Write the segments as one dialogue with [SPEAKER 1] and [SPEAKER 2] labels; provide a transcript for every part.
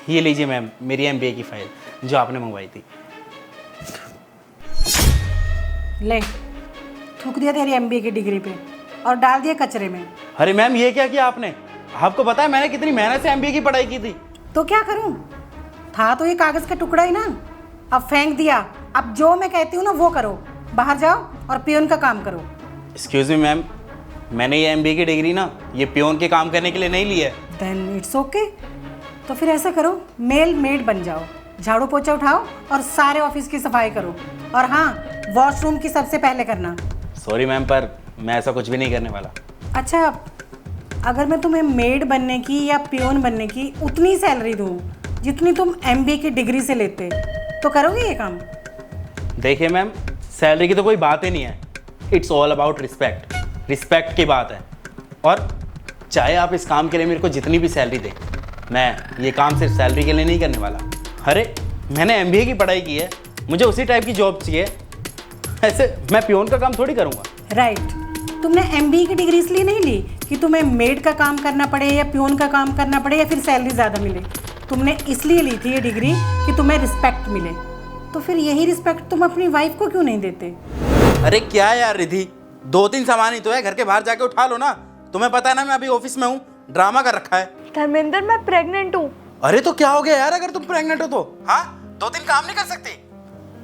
[SPEAKER 1] ये लीजिए मैम, मेरी एमबीए की फाइल जो आपने मंगवाई थी।
[SPEAKER 2] ले, थूक दिया तेरी एमबीए की डिग्री पे और डाल दिया कचरे में।
[SPEAKER 1] अरे मैम, ये क्या किया आपने? आपको पता है मैंने कितनी मेहनत से एमबीए की पढ़ाई की थी।
[SPEAKER 2] तो क्या करूं? था तो ये कागज का टुकड़ा ही ना, अब फेंक दिया। अब जो मैं कहती हूँ ना वो करो, बाहर जाओ और पियोन का काम करो।
[SPEAKER 1] एक्सक्यूज मी मैम, मैंने ये एमबीए की डिग्री ना ये पियोन के काम करने के लिए नहीं ली है।
[SPEAKER 2] Then it's okay. तो फिर ऐसा करो, मेल मेड बन जाओ, झाड़ू पोछा उठाओ और सारे ऑफिस की सफाई करो। और हाँ, वॉशरूम की सबसे पहले करना।
[SPEAKER 1] सॉरी मैम, पर मैं ऐसा कुछ भी नहीं करने वाला।
[SPEAKER 2] अच्छा, अगर मैं तुम्हें मेड बनने की या पियोन बनने की उतनी सैलरी दूँ जितनी तुम एमबीए की डिग्री से लेते, तो करोगे ये काम?
[SPEAKER 1] देखिए मैम, सैलरी की तो कोई बात ही नहीं है। It's all about respect. Respect की बात है। और चाहे आप इस काम के लिए मेरे को जितनी भी सैलरी दें, मैं ये काम सिर्फ सैलरी के लिए नहीं करने वाला। अरे मैंने एमबीए की पढ़ाई की है, मुझे उसी टाइप की जॉब चाहिए। ऐसे मैं पियोन का काम थोड़ी करूँगा।
[SPEAKER 2] राइट। तुमने एमबीए की डिग्री इसलिए नहीं ली कि तुम्हें मेड का काम करना पड़े या पियोन का काम करना पड़े या फिर सैलरी ज़्यादा मिले। तुमने इसलिए ली थी ये डिग्री कि तुम्हें रिस्पेक्ट मिले। तो फिर यही रिस्पेक्ट तुम अपनी वाइफ को क्यों नहीं देते?
[SPEAKER 1] अरे क्या यार रिधि, 2-3 सामान ही तो है, घर के बाहर जाके उठा लो ना। तुम्हें पता है ना मैं अभी ऑफिस में हूँ, ड्रामा कर रखा है।
[SPEAKER 3] धर्मेंद्र, मैं प्रेग्नेंट हूँ।
[SPEAKER 1] अरे तो क्या हो गया यार, अगर तुम प्रेग्नेंट हो तो? हाँ, 2 दिन काम नहीं कर सकती?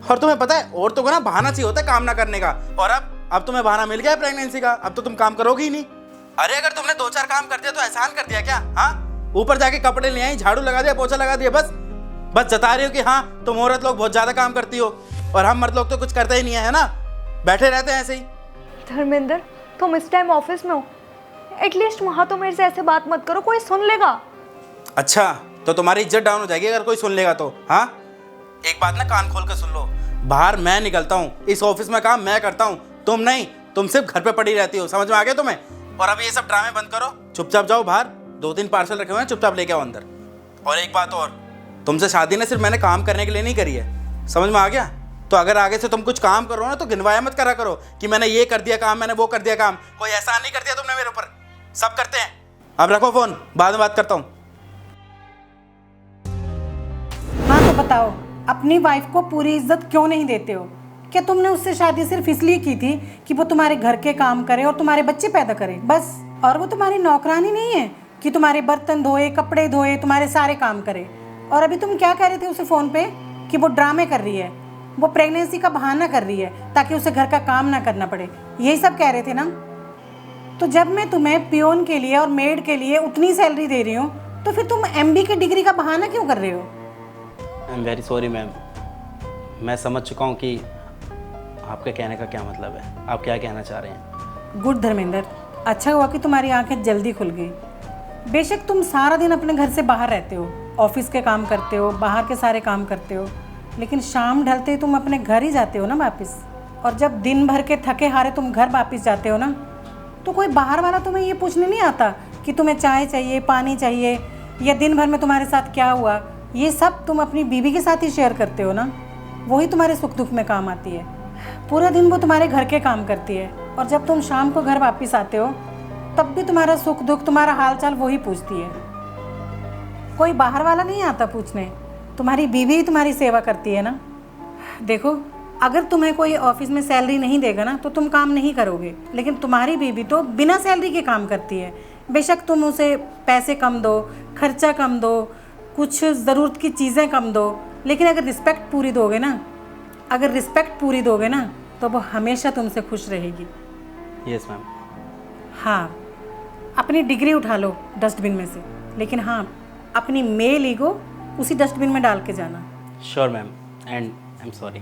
[SPEAKER 1] और तुम्हें पता है औरतों को ना बहाना चाहिए होता है काम ना करने का। और अब तुम्हें बहाना मिल गया है प्रेगनेंसी का, अब तो तुम काम करोगी ही नहीं। अरे अगर तुमने 2-4 काम कर दिया तो एहसान कर दिया क्या? हाँ, ऊपर जाके कपड़े ले आई, झाड़ू लगा दिया, पोछा लगा दिया, बस जता रही हो कि हाँ तुम औरत लोग बहुत ज्यादा काम करती हो और हम मर्द लोग तो कुछ करते ही नहीं है ना, बैठे रहते हैं ऐसे ही।
[SPEAKER 3] धर्मेंद्र, तुम इस टाइम ऑफिस में हो, एटलीस्ट वहाँ तो मेरे से ऐसे बात मत करो, कोई सुन लेगा।
[SPEAKER 1] अच्छा, तो तुम्हारी इज्जत डाउन हो जाएगी अगर कोई सुन लेगा तो। हाँ, एक बात ना कान खोल कर सुन लो, बाहर मैं निकलता हूँ, इस ऑफिस में काम मैं करता हूँ, तुम नहीं। तुम सिर्फ घर पे पड़ी रहती हो, समझ में आ गया तुम्हें? और अब ये सब ड्रामे बंद करो, चुपचाप जाओ बाहर, 2-3 पार्सल रखे हुए हैं, चुपचाप लेके आओ अंदर। और एक बात और, तुमसे शादी ना सिर्फ मैंने काम करने के लिए नहीं करी है, समझ में आ गया? तो अगर आगे से तुम कुछ काम करो ना तो गिनवाया मत करा करो कि मैंने ये कर दिया काम, मैंने वो कर दिया काम। कोई एहसान नहीं कर दिया तुमने मेरे ऊपर, सब करते हैं। अब रखो फोन, बाद में बात करता हूँ।
[SPEAKER 2] हाँ तो बताओ, अपनी वाइफ को पूरी इज्जत क्यों नहीं देते हो? क्या तुमने उससे शादी सिर्फ इसलिए की थी कि वो तुम्हारे घर के काम करे और तुम्हारे बच्चे पैदा करे, बस? और वो तुम्हारी नौकरानी नहीं है कि तुम्हारे बर्तन धोए, कपड़े धोए, तुम्हारे सारे काम करे। और अभी तुम क्या कह रहे थे उसे फ़ोन पे कि वो ड्रामे कर रही है, वो प्रेगनेंसी का बहाना कर रही है ताकि उसे घर का काम ना करना पड़े, यही सब कह रहे थे ना? तो जब मैं तुम्हें पियोन के लिए और मेड के लिए उतनी सैलरी दे रही हूँ तो फिर तुम एमबीए की डिग्री का बहाना क्यों कर रहे हो?
[SPEAKER 1] I am very sorry ma'am, मैं समझ चुका हूँ कि आपके कहने का क्या मतलब है, आप क्या कहना चाह रहे हैं।
[SPEAKER 2] गुड धर्मेंद्र, अच्छा हुआ कि तुम्हारी आंखें जल्दी खुल गई। बेशक तुम सारा दिन अपने घर से बाहर रहते हो, ऑफिस के काम करते हो, बाहर के सारे काम करते हो, लेकिन शाम ढलते ही तुम अपने घर ही जाते हो ना वापस। और जब दिन भर के थके हारे तुम घर वापस जाते हो ना, तो कोई बाहर वाला तुम्हें ये पूछने नहीं आता कि तुम्हें चाय चाहिए, पानी चाहिए, या दिन भर में तुम्हारे साथ क्या हुआ। ये सब तुम अपनी बीवी के साथ ही शेयर करते हो ना, वही तुम्हारे सुख दुख में काम आती है। पूरा दिन वो तुम्हारे घर के काम करती है और जब तुम शाम को घर वापस आते हो तब भी तुम्हारा सुख दुख, तुम्हारा हालचाल वही पूछती है। कोई बाहर वाला नहीं आता पूछने, तुम्हारी बीवी ही तुम्हारी सेवा करती है ना। देखो, अगर तुम्हें कोई ऑफिस में सैलरी नहीं देगा ना तो तुम काम नहीं करोगे, लेकिन तुम्हारी बीवी तो बिना सैलरी के काम करती है। बेशक तुम उसे पैसे कम दो, खर्चा कम दो, कुछ ज़रूरत की चीज़ें कम दो, लेकिन अगर रिस्पेक्ट पूरी दोगे ना, अगर रिस्पेक्ट पूरी दोगे ना तो वो हमेशा तुमसे खुश रहेगी।
[SPEAKER 1] Yes ma'am.
[SPEAKER 2] हाँ, अपनी डिग्री उठा लो डस्टबिन में से, लेकिन हाँ, अपनी मेल ईगो उसी डस्टबिन में डाल के जाना।
[SPEAKER 1] Sure ma'am, and I am sorry.